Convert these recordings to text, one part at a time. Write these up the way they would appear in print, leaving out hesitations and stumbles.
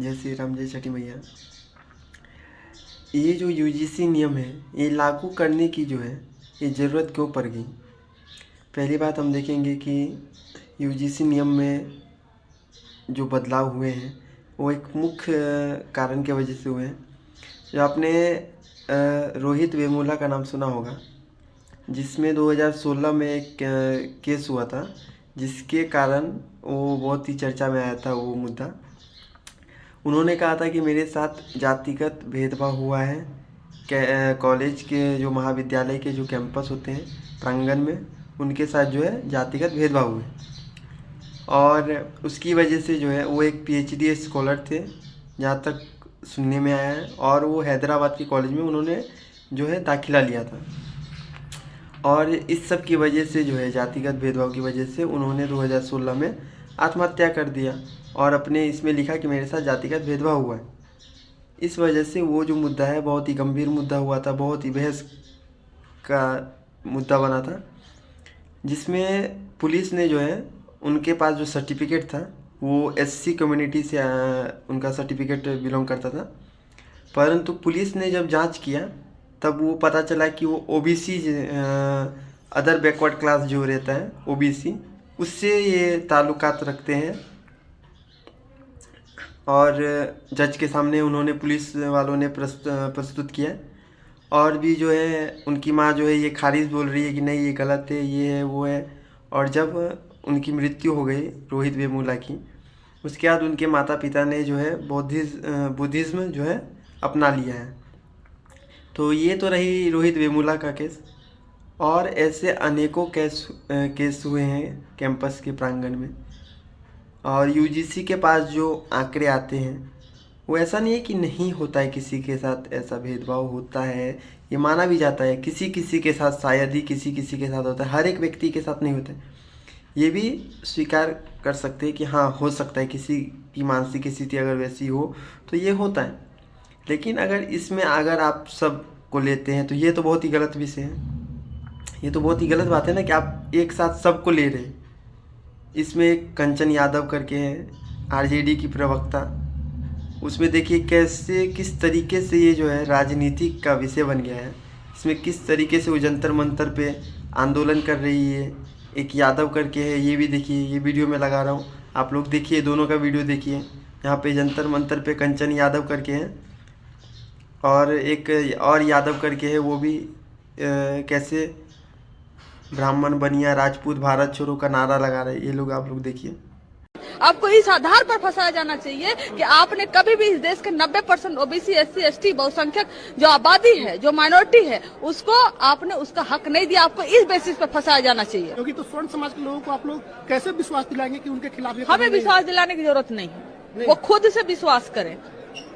जय श्री राम, जय छठी मैया। ये जो यूजीसी नियम है, ये लागू करने की जो है ये ज़रूरत क्यों पड़ गई। पहली बात हम देखेंगे कि यूजीसी नियम में जो बदलाव हुए हैं वो एक मुख्य कारण के वजह से हुए हैं। जो आपने रोहित वेमुला का नाम सुना होगा, जिसमें 2016 में एक केस हुआ था, जिसके कारण वो बहुत ही चर्चा में आया था वो मुद्दा। उन्होंने कहा था कि मेरे साथ जातिगत भेदभाव हुआ है। कॉलेज के जो महाविद्यालय के जो कैंपस होते हैं प्रांगण में, उनके साथ जो है जातिगत भेदभाव हुए, और उसकी वजह से जो है वो एक पीएचडी स्कॉलर थे जहाँ तक सुनने में आया है, और वो हैदराबाद के कॉलेज में उन्होंने जो है दाखिला लिया था। और इस सब की वजह से जो है जातिगत भेदभाव की वजह से उन्होंने 2016 में आत्महत्या कर दिया और अपने इसमें लिखा कि मेरे साथ जातिगत भेदभाव हुआ है। इस वजह से वो जो मुद्दा है बहुत ही गंभीर मुद्दा हुआ था, बहुत ही बहस का मुद्दा बना था, जिसमें पुलिस ने जो है उनके पास जो सर्टिफिकेट था वो एससी कम्युनिटी से उनका सर्टिफिकेट बिलोंग करता था, परंतु पुलिस ने जब जांच किया तब वो पता चला कि वो ओबीसी अदर बैकवर्ड क्लास जो रहता है ओबीसी, उससे ये ताल्लुकात रखते हैं। और जज के सामने उन्होंने पुलिस वालों ने प्रस्तुत किया, और भी जो है उनकी माँ जो है ये खारिज बोल रही है कि नहीं ये गलत है, ये है वो है। और जब उनकी मृत्यु हो गई रोहित वेमुला की, उसके बाद उनके माता पिता ने जो है बुद्धिज़्म जो है अपना लिया है। तो ये तो रही रोहित वेमुला का केस, और ऐसे अनेकों केस हुए हैं कैंपस के प्रांगण में। और यूजीसी के पास जो आंकड़े आते हैं वो ऐसा नहीं है कि नहीं होता है, किसी के साथ ऐसा भेदभाव होता है, ये माना भी जाता है। किसी किसी के साथ शायद ही किसी किसी के साथ होता है, हर एक व्यक्ति के साथ नहीं होता है। ये भी स्वीकार कर सकते हैं कि हाँ हो सकता है किसी की मानसिक स्थिति अगर वैसी हो तो ये होता है। लेकिन अगर आप सब को लेते हैं तो ये तो बहुत ही गलत विषय है, ये तो बहुत ही गलत बात है ना कि आप एक साथ सबको ले रहे हैं। इसमें एक कंचन यादव करके हैं आरजेडी की प्रवक्ता, उसमें देखिए कैसे किस तरीके से ये जो है राजनीति का विषय बन गया है। इसमें किस तरीके से वो जंतर मंतर पे आंदोलन कर रही है। एक यादव करके है, ये भी देखिए, ये वीडियो मैं लगा रहा हूँ, आप लोग देखिए, दोनों का वीडियो देखिए। यहाँ पे जंतर मंतर पे कंचन यादव करके हैं और एक और यादव करके है, वो भी कैसे ब्राह्मण बनिया राजपूत भारत छोड़ो का नारा लगा रहे हैं। ये लोग आप लोग देखिए। आपको इस आधार पर फंसाया जाना चाहिए कि आपने कभी भी इस देश के 90% ओबीसी, एससी, एसटी, बहुसंख्यक जो आबादी है, जो माइनॉरिटी है, उसको आपने उसका हक नहीं दिया। आपको इस बेसिस पर फंसाया जाना चाहिए। क्योंकि तो स्वर्ण समाज के लोगों को आप लोग कैसे विश्वास दिलाएंगे कि उनके खिलाफ हमें विश्वास दिलाने की जरूरत नहीं है। वो खुद से विश्वास करें।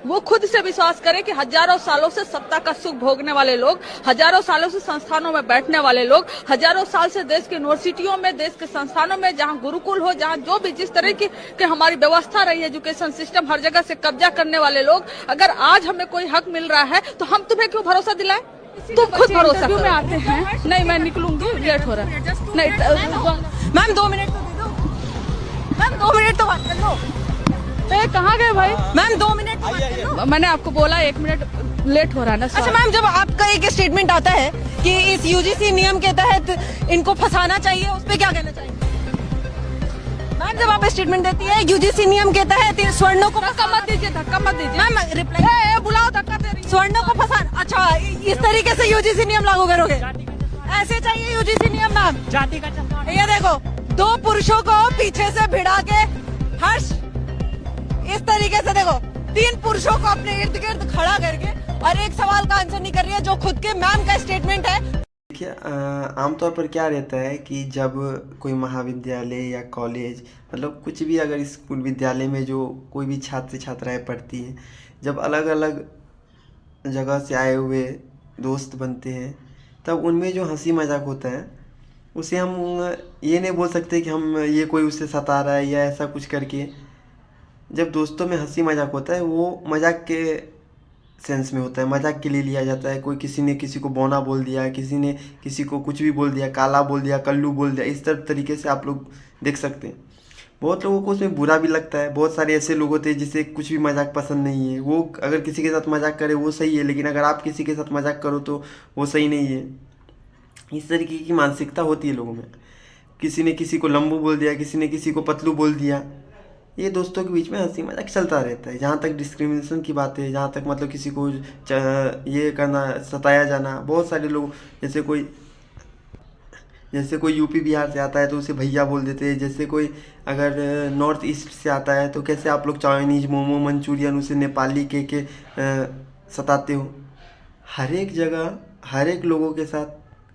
वो खुद से विश्वास करें कि हजारों सालों से सत्ता का सुख भोगने वाले लोग, हजारों सालों से संस्थानों में बैठने वाले लोग, हजारों साल से देश के यूनिवर्सिटियों में, देश के संस्थानों में, जहां गुरुकुल हो, जहां जो भी जिस तरह की हमारी व्यवस्था रही है, एजुकेशन सिस्टम, हर जगह से कब्जा करने वाले लोग, अगर आज हमें कोई हक मिल रहा है तो हम तुम्हें क्यों भरोसा दिलाएं? तुम खुद भरोसा करो। में आते हैं। नहीं, मैं निकलूंगी, लेट हो रहा है। नहीं मैम 2 मिनट तो दे दो। मैम 2 मिनट तो बात कर लो। कहाँ गए भाई? मैम 2 मिनट तो बात कर लो। मैंने आपको बोला 1 मिनट लेट हो रहा है ना। अच्छा मैम, जब आपका एक स्टेटमेंट आता है कि इस यूजीसी नियम के तहत इनको फंसाना चाहिए, उस पर क्या कहना चाहिए? मैम जब आप स्टेटमेंट देती है यूजीसी नियम के तहत स्वर्णों को धक्का मत दीजिए, धक्का मत दीजिए। मैम रिप्लाई बुलाओ, धक्का दे रही। स्वर्णों को फंसा, अच्छा इस तरीके से यूजीसी नियम लागू करोगे? ऐसे चाहिए यूजीसी नियम मैम? जाति का चश्मा। ये देखो, 2 पुरुषों को पीछे से भिड़ा के हर्ष इस तरीके से, देखो 3 पुरुषों को अपने इर्द गिर्द खड़ा करके और एक सवाल का आंसर नहीं कर रही है, जो खुद के मैम का स्टेटमेंट है। देखिए, आमतौर पर क्या रहता है कि जब कोई महाविद्यालय या कॉलेज, मतलब कुछ भी, अगर स्कूल विद्यालय में जो कोई भी छात्र छात्राएं पढ़ती हैं, जब अलग अलग जगह से आए हुए दोस्त बनते हैं, तब उनमें जो हंसी मजाक होता है, उसे हम ये नहीं बोल सकते कि हम ये कोई उसे सता रहा है या ऐसा कुछ करके। जब दोस्तों में हंसी मजाक होता है, वो मजाक के सेंस में होता है, मजाक के लिए लिया जाता है। कोई किसी ने किसी को बौना बोल दिया, किसी ने किसी को कुछ भी बोल दिया, काला बोल दिया, कल्लू बोल दिया, इस तरह तरीके से आप लोग देख सकते हैं। बहुत लोगों को उसमें बुरा भी लगता है। बहुत सारे ऐसे लोग होते हैं जिसे कुछ भी मजाक पसंद नहीं है। वो अगर किसी के साथ मजाक करे वो सही है, लेकिन अगर आप किसी के साथ मजाक करो तो वो सही नहीं है। इस तरीके की मानसिकता होती है लोगों में। किसी ने किसी को लंबू बोल दिया, किसी ने किसी को पतलू बोल दिया। ये दोस्तों के बीच में हंसी मजाक चलता रहता है। जहाँ तक डिस्क्रिमिनेशन की बात है, जहाँ तक मतलब किसी को ये करना, सताया जाना, बहुत सारे लोग, जैसे कोई यूपी बिहार से आता है तो उसे भैया बोल देते हैं। जैसे कोई अगर नॉर्थ ईस्ट से आता है तो कैसे आप लोग चाइनीज, मोमो, मंचूरियन, उसे नेपाली के सताते हो। हर एक जगह हर एक लोगों के साथ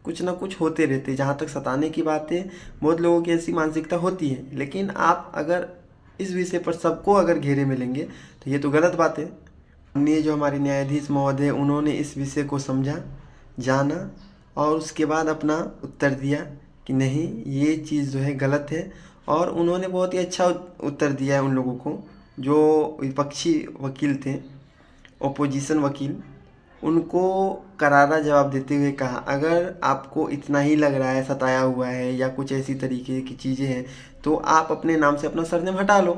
कुछ ना कुछ होते रहते हैं। जहाँ तक सताने की बात है, बहुत लोगों की ऐसी मानसिकता होती है, लेकिन आप अगर इस विषय पर सबको अगर घेरे में लेंगे तो ये तो गलत बात है। हमने जो हमारे न्यायाधीश महोदय, उन्होंने इस विषय को समझा, जाना और उसके बाद अपना उत्तर दिया कि नहीं, ये चीज़ जो है गलत है। और उन्होंने बहुत ही अच्छा उत्तर दिया है उन लोगों को जो विपक्षी वकील थे, ओपोजिशन वकील। उनको करारा जवाब देते हुए कहा, अगर आपको इतना ही लग रहा है, सताया हुआ है या कुछ ऐसी तरीके की चीज़ें हैं, तो आप अपने नाम से अपना सरनेम हटा लो।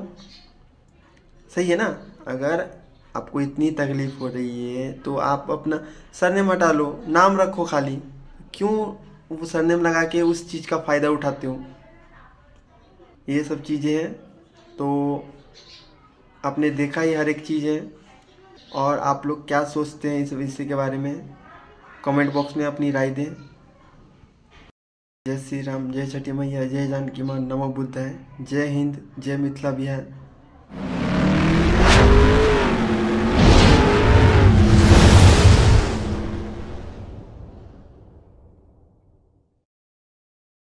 सही है ना? अगर आपको इतनी तकलीफ़ हो रही है तो आप अपना सरनेम हटा लो, नाम रखो खाली। क्यों वो सरनेम लगा के उस चीज़ का फ़ायदा उठाते हो? ये सब चीज़ें हैं। तो आपने देखा ही हर एक चीज़ है। और आप लोग क्या सोचते हैं इस विषय के बारे में, कमेंट बॉक्स में अपनी राय दें। जय श्री राम, जय छठी मैया, जय जानकी मां, नमो बुद्धाय, जय हिंद, जय मिथिला बिहार।